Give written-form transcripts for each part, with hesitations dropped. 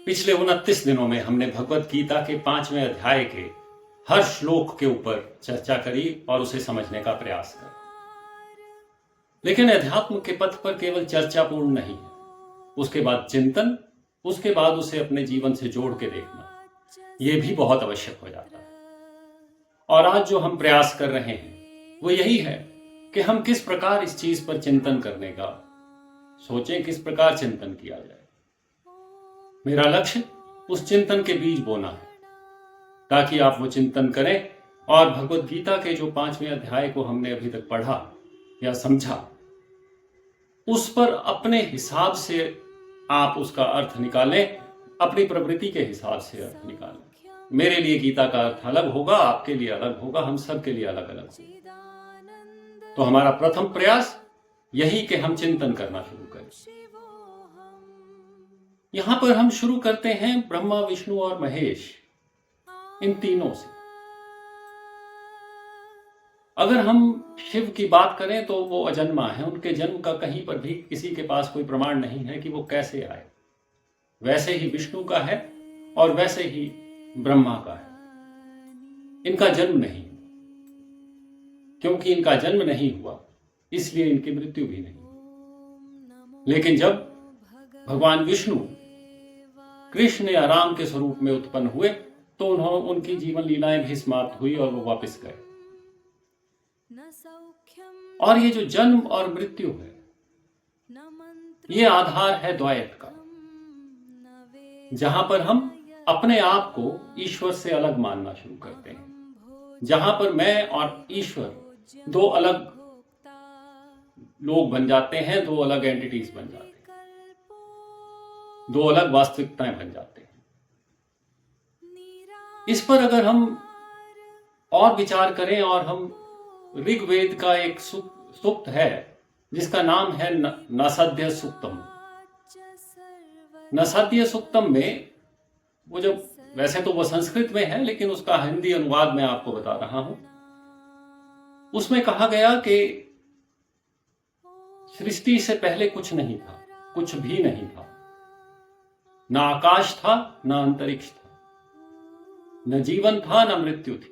पिछले 29 दिनों में हमने भगवत गीता के 5वें अध्याय के हर श्लोक के ऊपर चर्चा करी और उसे समझने का प्रयास करा। लेकिन अध्यात्म के पथ पर केवल चर्चा पूर्ण नहीं है, उसके बाद चिंतन, उसके बाद उसे अपने जीवन से जोड़ के देखना, यह भी बहुत आवश्यक हो जाता है। और आज जो हम प्रयास कर रहे हैं वो यही है कि हम किस प्रकार इस चीज पर चिंतन करने का सोचें, किस प्रकार चिंतन किया जाए। मेरा लक्ष्य उस चिंतन के बीज बोना है ताकि आप वो चिंतन करें और भगवत गीता के जो 5वें अध्याय को हमने अभी तक पढ़ा या समझा, उस पर अपने हिसाब से आप उसका अर्थ निकालें, अपनी प्रवृत्ति के हिसाब से अर्थ निकालें। मेरे लिए गीता का अर्थ अलग होगा, आपके लिए अलग होगा, हम सब के लिए अलग अलग होगा। तो हमारा प्रथम प्रयास यही कि हम चिंतन करना शुरू करें। यहां पर हम शुरू करते हैं ब्रह्मा, विष्णु और महेश, इन तीनों से। अगर हम शिव की बात करें तो वो अजन्मा है, उनके जन्म का कहीं पर भी किसी के पास कोई प्रमाण नहीं है कि वो कैसे आए। वैसे ही विष्णु का है और वैसे ही ब्रह्मा का है। इनका जन्म नहीं, क्योंकि इनका जन्म नहीं हुआ इसलिए इनकी मृत्यु भी नहीं। लेकिन जब भगवान विष्णु कृष्ण या राम के स्वरूप में उत्पन्न हुए तो उनकी जीवन लीलाएं भी समाप्त हुई और वो वापस गए। और ये जो जन्म और मृत्यु है, ये आधार है द्वैत का, जहां पर हम अपने आप को ईश्वर से अलग मानना शुरू करते हैं, जहां पर मैं और ईश्वर दो अलग लोग बन जाते हैं, दो अलग एंटिटीज बन जाते हैं, दो अलग वास्तविकताएं बन जाते हैं। इस पर अगर हम और विचार करें और हम ऋग्वेद का एक सूक्त है जिसका नाम है नासाध्य सूक्तम। नासाध्य सूक्तम में वो जब, वैसे तो वो संस्कृत में है लेकिन उसका हिंदी अनुवाद मैं आपको बता रहा हूं। उसमें कहा गया कि सृष्टि से पहले कुछ नहीं था, कुछ भी नहीं था। न आकाश था, न अंतरिक्ष था, न जीवन था, न मृत्यु थी।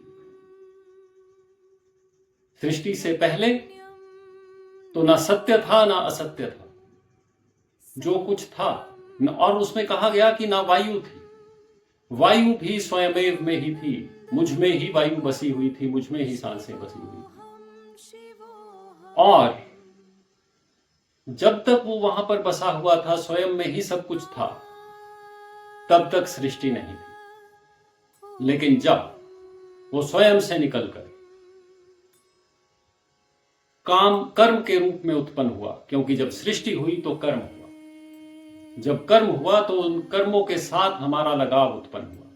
सृष्टि से पहले तो न सत्य था न असत्य था, जो कुछ था और उसमें कहा गया कि ना वायु थी, वायु भी स्वयमेव में ही थी, मुझ में ही वायु बसी हुई थी, मुझ में ही सांसें बसी हुई थी। और जब तक वो वहां पर बसा हुआ था, स्वयं में ही सब कुछ था, तब तक सृष्टि नहीं थी। लेकिन जब वो स्वयं से निकलकर कर्म के रूप में उत्पन्न हुआ, क्योंकि जब सृष्टि हुई तो कर्म हुआ, जब कर्म हुआ तो उन कर्मों के साथ हमारा लगाव उत्पन्न हुआ,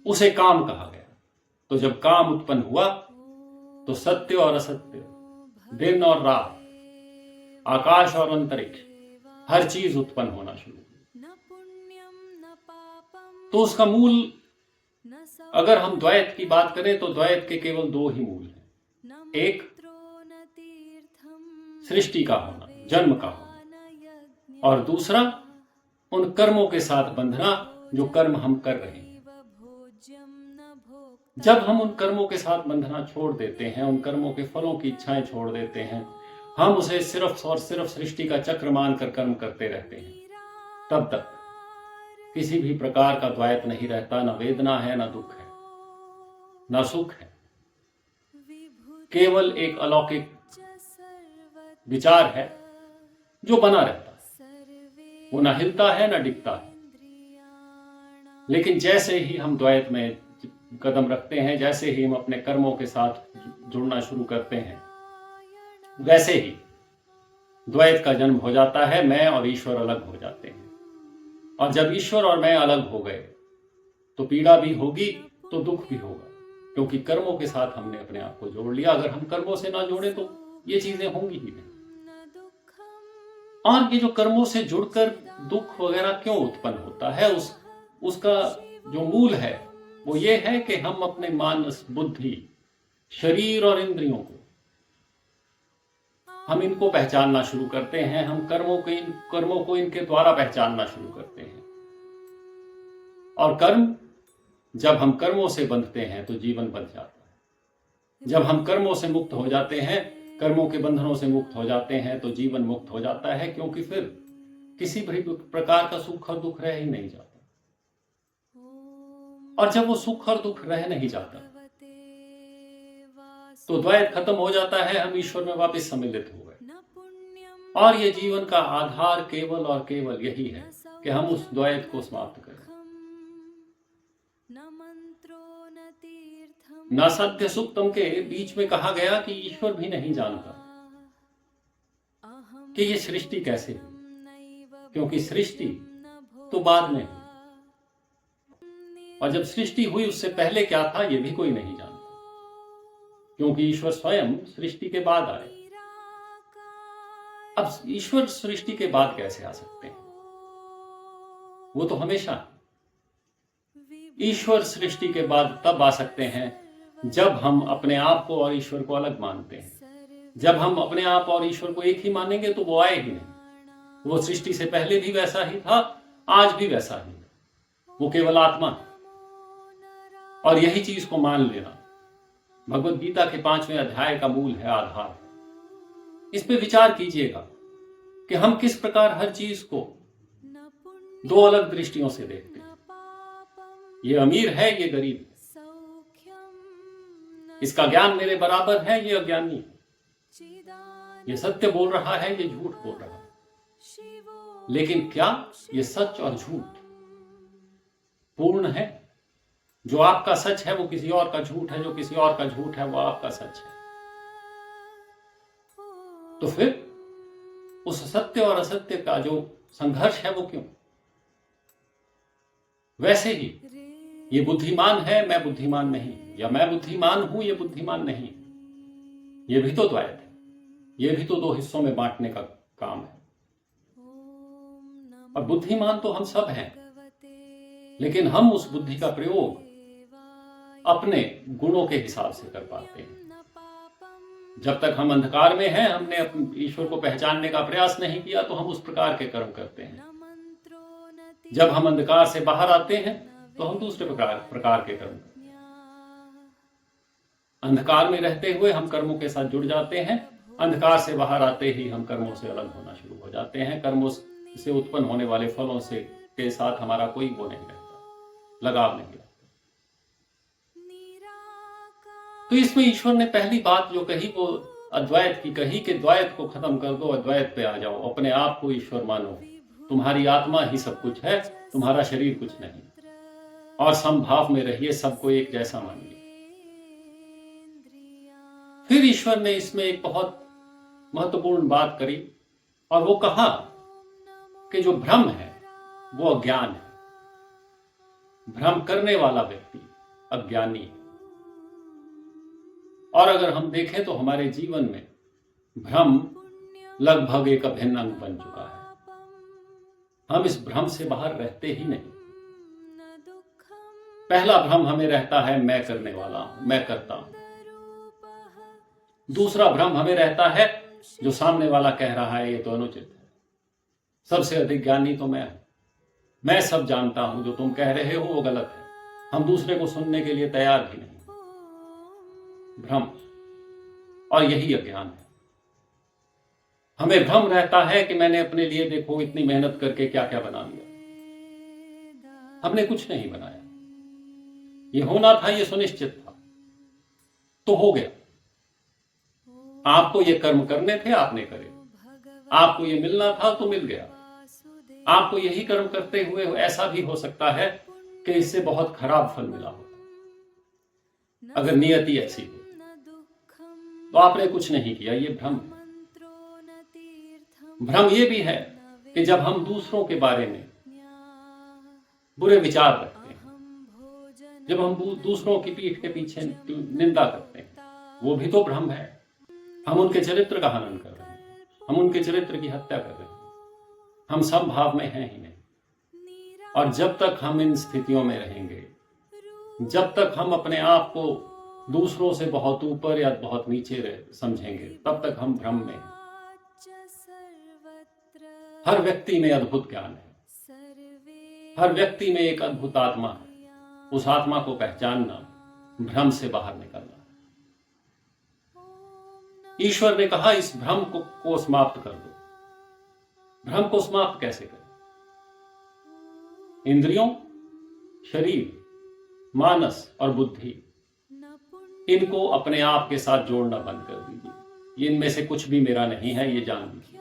उसे काम कहा गया। तो जब काम उत्पन्न हुआ तो सत्य और असत्य, दिन और रात, आकाश और अंतरिक्ष, हर चीज उत्पन्न होना शुरू हुई। तो उसका मूल, अगर हम द्वैत की बात करें तो द्वैत के केवल दो ही मूल हैं। एक सृष्टि का होना, जन्म का होना, और दूसरा उन कर्मों के साथ बंधना जो कर्म हम कर रहे हैं। जब हम उन कर्मों के साथ बंधना छोड़ देते हैं, उन कर्मों के फलों की इच्छाएं छोड़ देते हैं, हम उसे सिर्फ और सिर्फ सृष्टि का चक्र मानकर कर्म करते रहते हैं, तब तक किसी भी प्रकार का द्वैत नहीं रहता। न वेदना है, न दुख है, न सुख है, केवल एक अलौकिक विचार है जो बना रहता है। वो न हिलता है न डिगता है। लेकिन जैसे ही हम द्वैत में कदम रखते हैं, जैसे ही हम अपने कर्मों के साथ जुड़ना शुरू करते हैं, वैसे ही द्वैत का जन्म हो जाता है। मैं और ईश्वर अलग हो जाते हैं। और जब ईश्वर और मैं अलग हो गए तो पीड़ा भी होगी तो दुख भी होगा, क्योंकि कर्मों के साथ हमने अपने आप को जोड़ लिया। अगर हम कर्मों से ना जोड़े तो ये चीजें होंगी ही नहीं। और ये जो कर्मों से जुड़कर दुख वगैरह क्यों उत्पन्न होता है, उसका जो मूल है वो ये है कि हम अपने मानस, बुद्धि, शरीर और इंद्रियों को, हम इनको पहचानना शुरू करते हैं। हम कर्मों को इनके द्वारा पहचानना शुरू करते हैं। और कर्म, जब हम कर्मों से बंधते हैं तो जीवन बंध जाता है। जब हम कर्मों से मुक्त हो जाते हैं, कर्मों के बंधनों से मुक्त हो जाते हैं तो जीवन मुक्त हो जाता है, क्योंकि फिर किसी भी प्रकार का सुख और दुख रह ही नहीं जाता। और जब वो सुख और दुख रह नहीं जाता तो द्वैत खत्म हो जाता है, हम ईश्वर में वापस सम्मिलित हो गए। और ये जीवन का आधार केवल और केवल यही है कि हम उस द्वैत को समाप्त करें। न सत्य सुक्तम के बीच में कहा गया कि ईश्वर भी नहीं जानता कि ये सृष्टि कैसे हुई, क्योंकि सृष्टि तो बाद में हुई, और जब सृष्टि हुई उससे पहले क्या था ये भी कोई नहीं जानता, क्योंकि ईश्वर स्वयं सृष्टि के बाद आए। अब ईश्वर सृष्टि के बाद कैसे आ सकते हैं? वो तो हमेशा ईश्वर सृष्टि के बाद तब आ सकते हैं जब हम अपने आप को और ईश्वर को अलग मानते हैं। जब हम अपने आप और ईश्वर को एक ही मानेंगे तो वो आए ही नहीं। वो सृष्टि से पहले भी वैसा ही था, आज भी वैसा ही है। वो केवल आत्मा है। और यही चीज को मान लेना भगवत गीता के 5वें अध्याय का मूल है, आधार है। इस पे विचार कीजिएगा कि हम किस प्रकार हर चीज को दो अलग दृष्टियों से देखते हैं। ये अमीर है, ये गरीब है, इसका ज्ञान मेरे बराबर है, ये अज्ञानी है, ये सत्य बोल रहा है, ये झूठ बोल रहा है। लेकिन क्या ये सच और झूठ पूर्ण है? जो आपका सच है वो किसी और का झूठ है, जो किसी और का झूठ है वो आपका सच है। तो फिर उस सत्य और असत्य का जो संघर्ष है वो क्यों? वैसे ही ये बुद्धिमान है, मैं बुद्धिमान नहीं, या मैं बुद्धिमान हूं, ये बुद्धिमान नहीं, ये भी तो द्वैत है। ये भी तो दो हिस्सों में बांटने का काम है। और बुद्धिमान तो हम सब हैं, लेकिन हम उस बुद्धि का प्रयोग अपने गुणों के हिसाब से कर पाते हैं। जब तक हम अंधकार में हैं, हमने अपने ईश्वर को पहचानने का प्रयास नहीं किया, तो हम उस प्रकार के कर्म करते हैं। जब हम अंधकार से बाहर आते हैं तो हम दूसरे प्रकार के कर्म करते हैं। अंधकार में रहते हुए हम कर्मों के साथ जुड़ जाते हैं, अंधकार से बाहर आते ही हम कर्मों से अलग होना शुरू हो जाते हैं। कर्मों से उत्पन्न होने वाले फलों से के साथ हमारा कोई वो नहीं रहता, लगाव नहीं रहता। तो इसमें ईश्वर ने पहली बात जो कही वो अद्वैत की कही कि द्वैत को खत्म कर दो, अद्वैत पे आ जाओ, अपने आप को ईश्वर मानो, तुम्हारी आत्मा ही सब कुछ है, तुम्हारा शरीर कुछ नहीं, और समभाव में रहिए, सबको एक जैसा मानिए। फिर ईश्वर ने इसमें एक बहुत महत्वपूर्ण बात करी, और वो कहा कि जो भ्रम है वो अज्ञान है। भ्रम करने वाला व्यक्ति अज्ञानी है। और अगर हम देखें तो हमारे जीवन में भ्रम लगभग एक अभिन्न अंग बन चुका है। हम इस भ्रम से बाहर रहते ही नहीं। पहला भ्रम हमें रहता है मैं करने वाला हूं, मैं करता हूं। दूसरा भ्रम हमें रहता है जो सामने वाला कह रहा है ये तो अनुचित है, सबसे अधिक ज्ञानी तो मैं सब जानता हूं, जो तुम कह रहे हो वो गलत है। हम दूसरे को सुनने के लिए तैयार भी नहीं। भ्रम, और यही अज्ञान है। हमें भ्रम रहता है कि मैंने अपने लिए देखो इतनी मेहनत करके क्या क्या बना लिया। हमने कुछ नहीं बनाया, ये होना था, ये सुनिश्चित था, तो हो गया। आपको ये कर्म करने थे, आपने करे। आपको ये मिलना था तो मिल गया। आपको यही कर्म करते हुए ऐसा भी हो सकता है कि इससे बहुत खराब फल मिला हो, अगर नियति ऐसी हो। तो आपने कुछ नहीं किया, ये भ्रम है। भ्रम ये भी है कि जब हम दूसरों के बारे में बुरे विचार रखते हैं, जब हम दूसरों की पीठ के पीछे निंदा करते हैं, वो भी तो भ्रम है। हम उनके चरित्र का हनन कर रहे हैं, हम उनके चरित्र की हत्या कर रहे हैं। हम समभाव में हैं ही नहीं। और जब तक हम इन स्थितियों में रहेंगे, जब तक हम अपने आप को दूसरों से बहुत ऊपर या बहुत नीचे समझेंगे, तब तक हम भ्रम में हैं। हर व्यक्ति में अद्भुत ज्ञान है, हर व्यक्ति में एक अद्भुत आत्मा है। उस आत्मा को पहचानना भ्रम से बाहर निकलना। ईश्वर ने कहा इस भ्रम को समाप्त कर दो। भ्रम को समाप्त कैसे करें? इंद्रियों, शरीर, मानस और बुद्धि, इनको अपने आप के साथ जोड़ना बंद कर दीजिए। ये इनमें से कुछ भी मेरा नहीं है, ये जान लीजिए।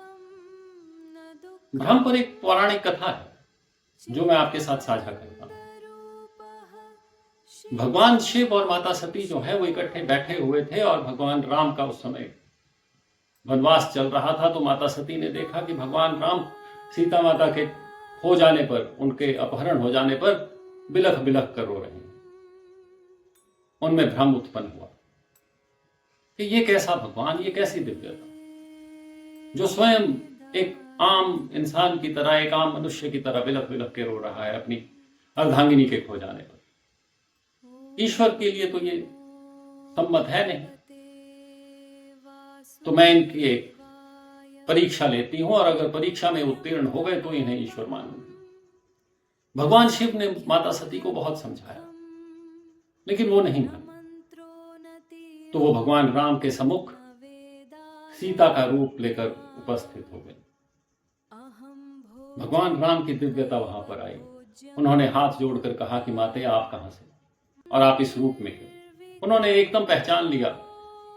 भ्रम पर एक पौराणिक कथा है जो मैं आपके साथ साझा करता हूं। भगवान शिव और माता सती जो है वो इकट्ठे बैठे हुए थे और भगवान राम का उस समय वनवास चल रहा था। तो माता सती ने देखा कि भगवान राम सीता माता के खो जाने पर, उनके अपहरण हो जाने पर बिलख बिलख कर रो रहे हैं। उनमें भ्रम उत्पन्न हुआ कि ये कैसा भगवान, ये कैसी दिव्यता, जो स्वयं एक आम इंसान की तरह, एक आम मनुष्य की तरह बिलख बिलख के रो रहा है अपनी अर्धांगिनी के खो जाने पर। ईश्वर के लिए तो ये सम्मत है नहीं। तो मैं इनकी एक परीक्षा लेती हूं और अगर परीक्षा में उत्तीर्ण हो गए तो इन्हें ईश्वर मानूंगी। भगवान शिव ने माता सती को बहुत समझाया, लेकिन वो नहीं मानी। तो वो भगवान राम के सम्मुख सीता का रूप लेकर उपस्थित हो गए। भगवान राम की दिव्यता वहां पर आई। उन्होंने हाथ जोड़कर कहा कि माते आप कहां से और आप इस रूप में हो। उन्होंने एकदम पहचान लिया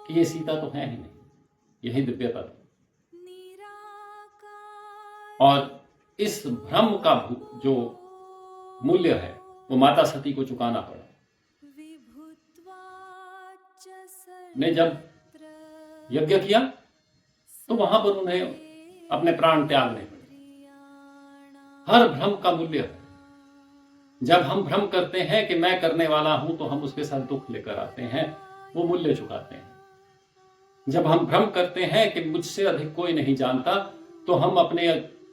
कि ये सीता तो है ही नहीं, यही दिव्यता थी। और इस भ्रम का जो मूल्य है वो माता सती को चुकाना पड़ा। ने जब यज्ञ किया तो वहां पर उन्हें अपने प्राण त्यागने पड़े। हर भ्रम का मूल्य है। जब हम भ्रम करते हैं कि मैं करने वाला हूं तो हम उसके साथ दुख लेकर आते हैं, वो मूल्य चुकाते हैं। जब हम भ्रम करते हैं कि मुझसे अधिक कोई नहीं जानता तो हम अपने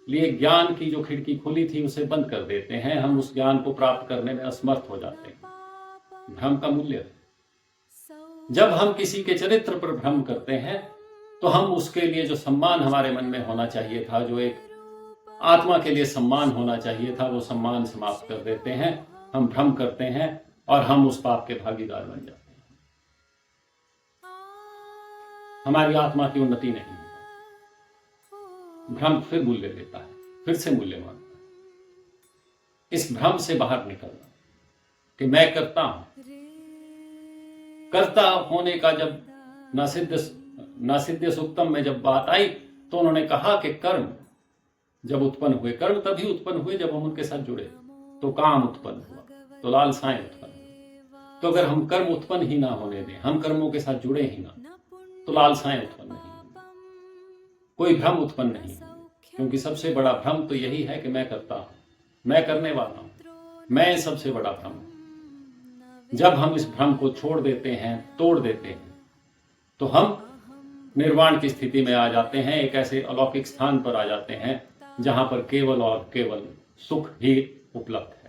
लिए ज्ञान की जो खिड़की खुली थी उसे बंद कर देते हैं। हम उस ज्ञान को प्राप्त करने में असमर्थ हो जाते हैं। भ्रम का मूल्य है। जब हम किसी के चरित्र पर भ्रम करते हैं तो हम उसके लिए जो सम्मान हमारे मन में होना चाहिए था, जो एक आत्मा के लिए सम्मान होना चाहिए था, वो सम्मान समाप्त कर देते हैं। हम भ्रम करते हैं और हम उस पाप के भागीदार बन जाते हैं। हमारी आत्मा की उन्नति नहीं होती। भ्रम फिर मूल्य लेता है, फिर से मूल्य मांगता है। इस भ्रम से बाहर निकलना कि मैं करता हूं। कर्ता होने का जब नासिध्य सूक्तम में जब बात आई तो उन्होंने कहा कि कर्म जब उत्पन्न हुए, कर्म तभी उत्पन्न हुए जब हम उनके साथ जुड़े। तो काम उत्पन्न हुआ, तो लालसाएं उत्पन्न हुई। तो अगर हम कर्म उत्पन्न ही ना होने दें, हम कर्मों के साथ जुड़े ही ना, तो लालसाएं उत्पन्न नहीं होंगी, कोई भ्रम उत्पन्न नहीं होंगे। क्योंकि सबसे बड़ा भ्रम तो यही है कि मैं करता हूं, मैं करने वाला हूं, मैं सबसे बड़ा भ्रम हूं। जब हम इस भ्रम को छोड़ देते हैं, तोड़ देते हैं, तो हम निर्वाण की स्थिति में आ जाते हैं। एक ऐसे अलौकिक स्थान पर आ जाते हैं जहां पर केवल और केवल सुख ही उपलब्ध है।